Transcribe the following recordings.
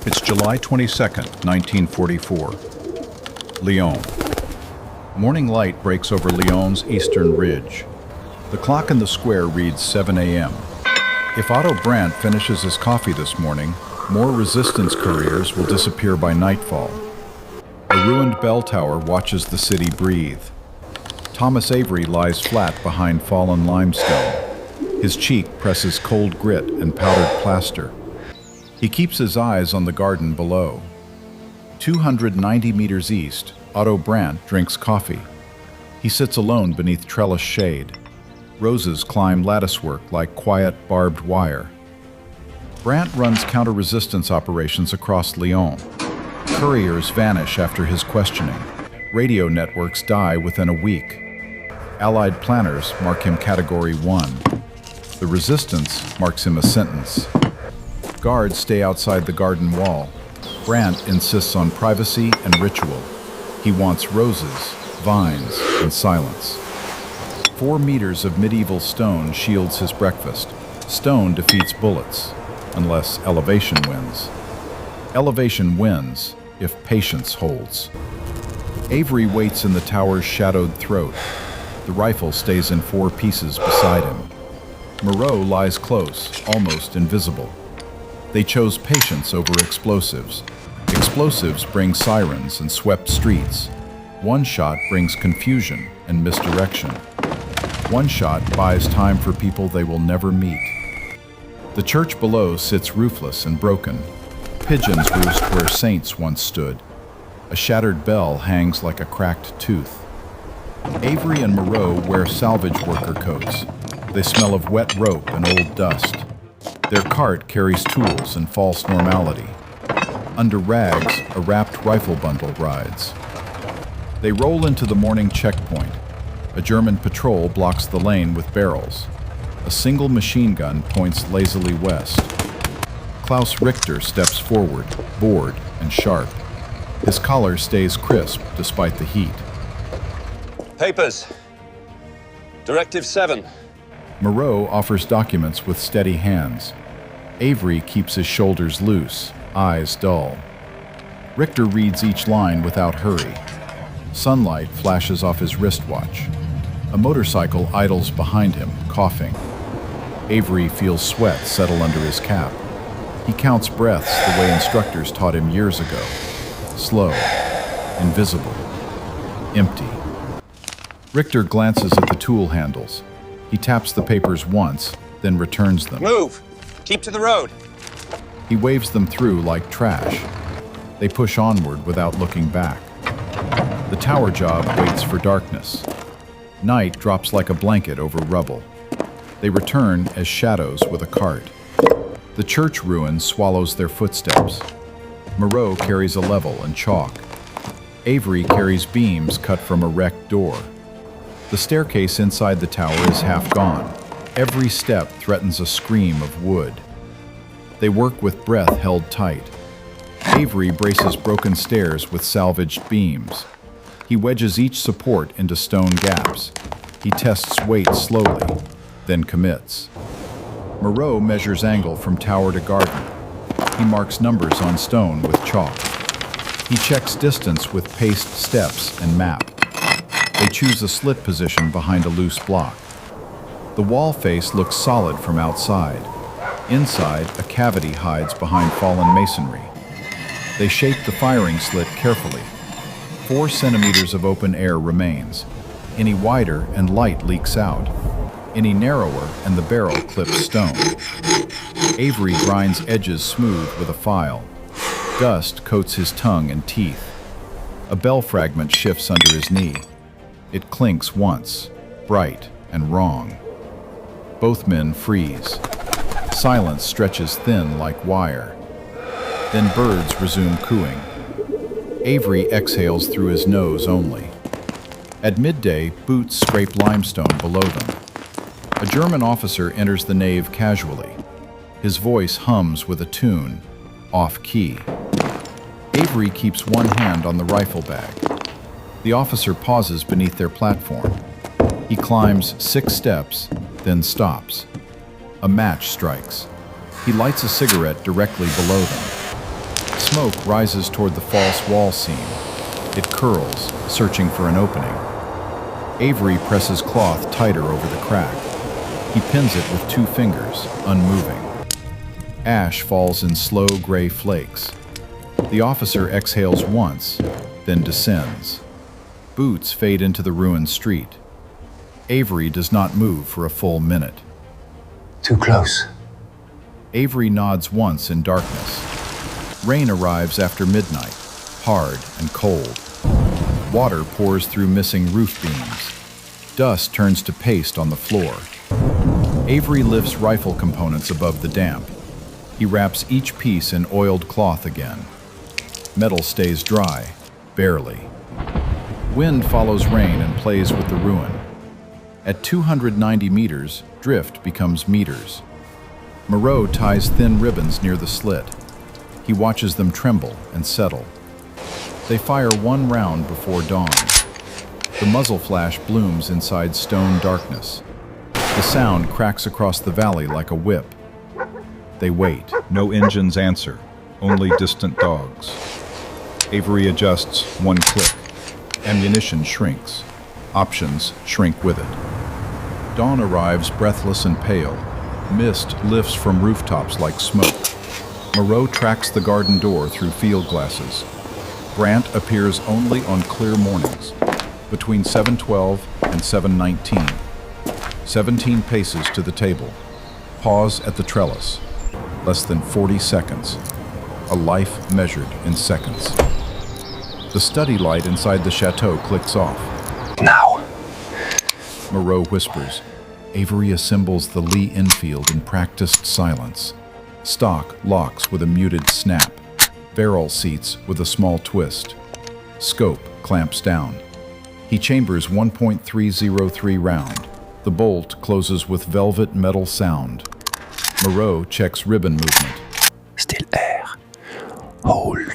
It's July 22nd, 1944. Lyon. Morning light breaks over Lyon's eastern ridge. The clock in the square reads 7 a.m. If Otto Brandt finishes his coffee this morning, more resistance couriers will disappear by nightfall. A ruined bell tower watches the city breathe. Thomas Avery lies flat behind fallen limestone. His cheek presses cold grit and powdered plaster. He keeps his eyes on the garden below. 290 meters east, Otto Brandt drinks coffee. He sits alone beneath trellis shade. Roses climb latticework like quiet, barbed wire. Brandt runs counter-resistance operations across Lyon. Couriers vanish after his questioning. Radio networks die within a week. Allied planners mark him Category 1. The resistance marks him a sentence. Guards stay outside the garden wall. Brandt insists on privacy and ritual. He wants roses, vines, and silence. 4 meters of medieval stone shields his breakfast. Stone defeats bullets, unless elevation wins. Elevation wins if patience holds. Avery waits in the tower's shadowed throat. The rifle stays in 4 pieces beside him. Moreau lies close, almost invisible. They chose patience over explosives. Explosives bring sirens and swept streets. One shot brings confusion and misdirection. One shot buys time for people they will never meet. The church below sits roofless and broken. Pigeons roost where saints once stood. A shattered bell hangs like a cracked tooth. Avery and Moreau wear salvage worker coats. They smell of wet rope and old dust. Their cart carries tools and false normality. Under rags, a wrapped rifle bundle rides. They roll into the morning checkpoint. A German patrol blocks the lane with barrels. A single machine gun points lazily west. Klaus Richter steps forward, bored and sharp. His collar stays crisp despite the heat. Papers. Directive 7. Moreau offers documents with steady hands. Avery keeps his shoulders loose, eyes dull. Richter reads each line without hurry. Sunlight flashes off his wristwatch. A motorcycle idles behind him, coughing. Avery feels sweat settle under his cap. He counts breaths the way instructors taught him years ago. Slow, invisible, empty. Richter glances at the tool handles. He taps the papers once, then returns them. Move! Keep to the road! He waves them through like trash. They push onward without looking back. The tower job waits for darkness. Night drops like a blanket over rubble. They return as shadows with a cart. The church ruin swallows their footsteps. Moreau carries a level and chalk. Avery carries beams cut from a wrecked door. The staircase inside the tower is half gone. Every step threatens a scream of wood. They work with breath held tight. Avery braces broken stairs with salvaged beams. He wedges each support into stone gaps. He tests weight slowly, then commits. Moreau measures angle from tower to garden. He marks numbers on stone with chalk. He checks distance with paced steps and map. They choose a slit position behind a loose block. The wall face looks solid from outside. Inside, a cavity hides behind fallen masonry. They shape the firing slit carefully. 4 centimeters of open air remains. Any wider and light leaks out. Any narrower and the barrel clips stone. Avery grinds edges smooth with a file. Dust coats his tongue and teeth. A bell fragment shifts under his knee. It clinks once, bright and wrong. Both men freeze. Silence stretches thin like wire. Then birds resume cooing. Avery exhales through his nose only. At midday, boots scrape limestone below them. A German officer enters the nave casually. His voice hums with a tune, off-key. Avery keeps one hand on the rifle bag. The officer pauses beneath their platform. He climbs 6 steps, then stops. A match strikes. He lights a cigarette directly below them. Smoke rises toward the false wall seam. It curls, searching for an opening. Avery presses cloth tighter over the crack. He pins it with 2 fingers, unmoving. Ash falls in slow gray flakes. The officer exhales once, then descends. Boots fade into the ruined street. Avery does not move for a full minute. Too close. Avery nods once in darkness. Rain arrives after midnight, hard and cold. Water pours through missing roof beams. Dust turns to paste on the floor. Avery lifts rifle components above the damp. He wraps each piece in oiled cloth again. Metal stays dry, barely. Wind follows rain and plays with the ruin. At 290 meters, drift becomes meters. Moreau ties thin ribbons near the slit. He watches them tremble and settle. They fire 1 round before dawn. The muzzle flash blooms inside stone darkness. The sound cracks across the valley like a whip. They wait. No engines answer, only distant dogs. Avery adjusts 1 click. Ammunition shrinks. Options shrink with it. Dawn arrives breathless and pale. Mist lifts from rooftops like smoke. Moreau tracks the garden door through field glasses. Brandt appears only on clear mornings, between 7:12 and 7:19. 17 paces to the table. Pause at the trellis. Less than 40 seconds. A life measured in seconds. The study light inside the chateau clicks off. Now. Moreau whispers. Avery assembles the Lee infield in practiced silence. Stock locks with a muted snap. Barrel seats with a small twist. Scope clamps down. He chambers 1.303 round. The bolt closes with velvet metal sound. Moreau checks ribbon movement. Still air. Hold.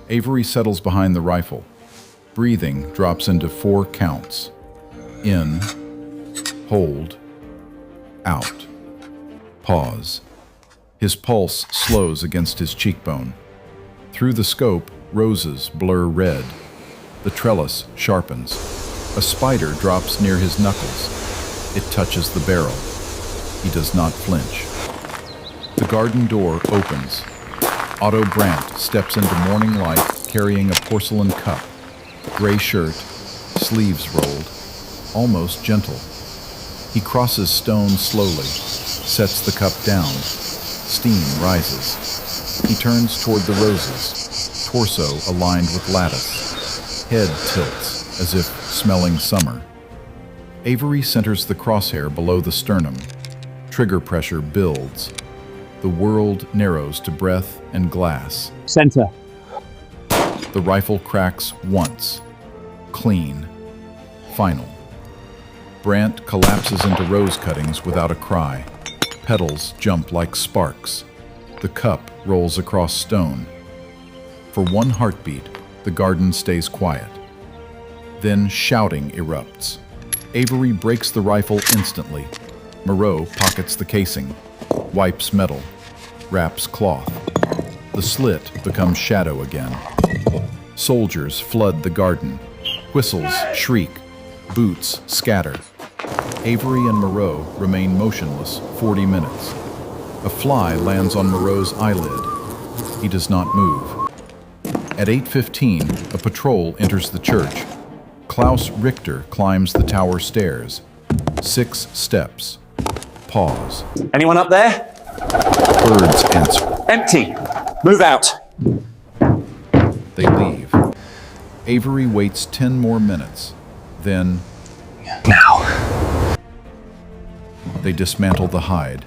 Avery settles behind the rifle. Breathing drops into 4 counts. In. Hold. Out. Pause. His pulse slows against his cheekbone. Through the scope, roses blur red. The trellis sharpens. A spider drops near his knuckles. It touches the barrel. He does not flinch. The garden door opens. Otto Brandt steps into morning light carrying a porcelain cup. Gray shirt, sleeves rolled, almost gentle. He crosses stone slowly, sets the cup down. Steam rises. He turns toward the roses, torso aligned with lattice. Head tilts, as if smelling summer. Avery centers the crosshair below the sternum. Trigger pressure builds. The world narrows to breath and glass. Center. The rifle cracks once. Clean. Final. Brandt collapses into rose cuttings without a cry. Petals jump like sparks. The cup rolls across stone. For 1 heartbeat, the garden stays quiet. Then shouting erupts. Avery breaks the rifle instantly. Moreau pockets the casing, wipes metal, wraps cloth. The slit becomes shadow again. Soldiers flood the garden. Whistles shriek. Boots scatter. Avery and Moreau remain motionless 40 minutes. A fly lands on Moreau's eyelid. He does not move. At 8:15, a patrol enters the church. Klaus Richter climbs the tower stairs. 6 steps. Pause. Anyone up there? Birds answer. Empty. Move out. They leave. Avery waits 10 more minutes. Then Now. they dismantle the hide,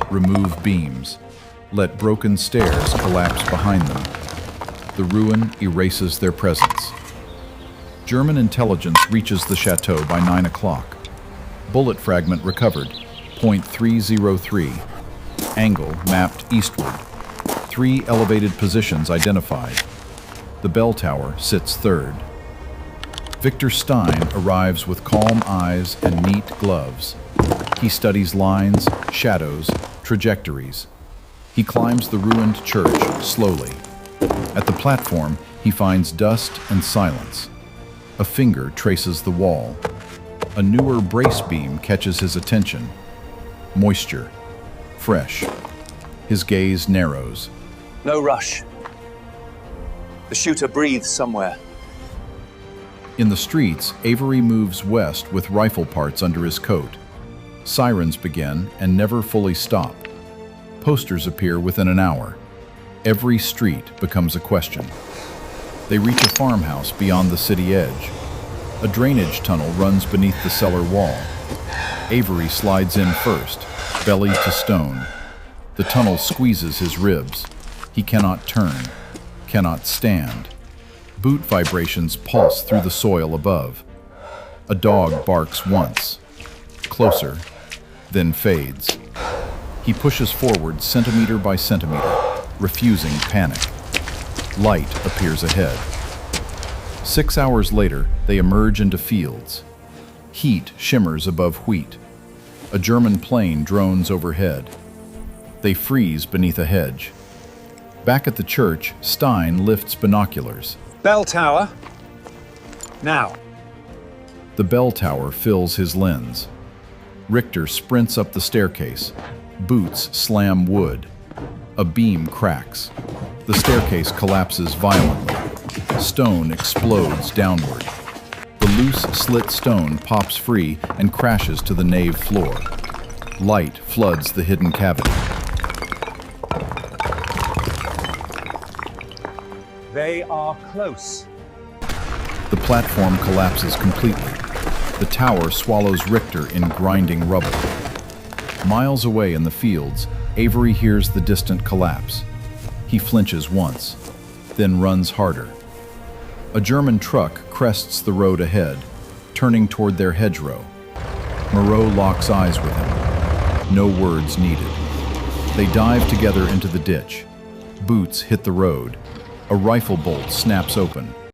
remove beams, let broken stairs collapse behind them. The ruin erases their presence. German intelligence reaches the chateau by 9 o'clock. Bullet fragment recovered, .303. Angle mapped eastward. 3 elevated positions identified. The bell tower sits third. Victor Stein arrives with calm eyes and neat gloves. He studies lines, shadows, trajectories. He climbs the ruined church slowly. At the platform, he finds dust and silence. A finger traces the wall. A newer brace beam catches his attention. Moisture. Fresh. His gaze narrows. No rush. The shooter breathes somewhere. In the streets, Avery moves west with rifle parts under his coat. Sirens begin and never fully stop. Posters appear within an hour. Every street becomes a question. They reach a farmhouse beyond the city edge. A drainage tunnel runs beneath the cellar wall. Avery slides in first, belly to stone. The tunnel squeezes his ribs. He cannot turn, cannot stand. Boot vibrations pulse through the soil above. A dog barks once, closer, then fades. He pushes forward centimeter by centimeter, refusing panic. Light appears ahead. 6 hours later, they emerge into fields. Heat shimmers above wheat. A German plane drones overhead. They freeze beneath a hedge. Back at the church, Stein lifts binoculars. Bell tower. Now. The bell tower fills his lens. Richter sprints up the staircase. Boots slam wood. A beam cracks. The staircase collapses violently. Stone explodes downward. The loose slit stone pops free and crashes to the nave floor. Light floods the hidden cavity. They are close. The platform collapses completely. The tower swallows Richter in grinding rubble. Miles away in the fields, Avery hears the distant collapse. He flinches once, then runs harder. A German truck crests the road ahead, turning toward their hedgerow. Moreau locks eyes with him. No words needed. They dive together into the ditch. Boots hit the road. A rifle bolt snaps open.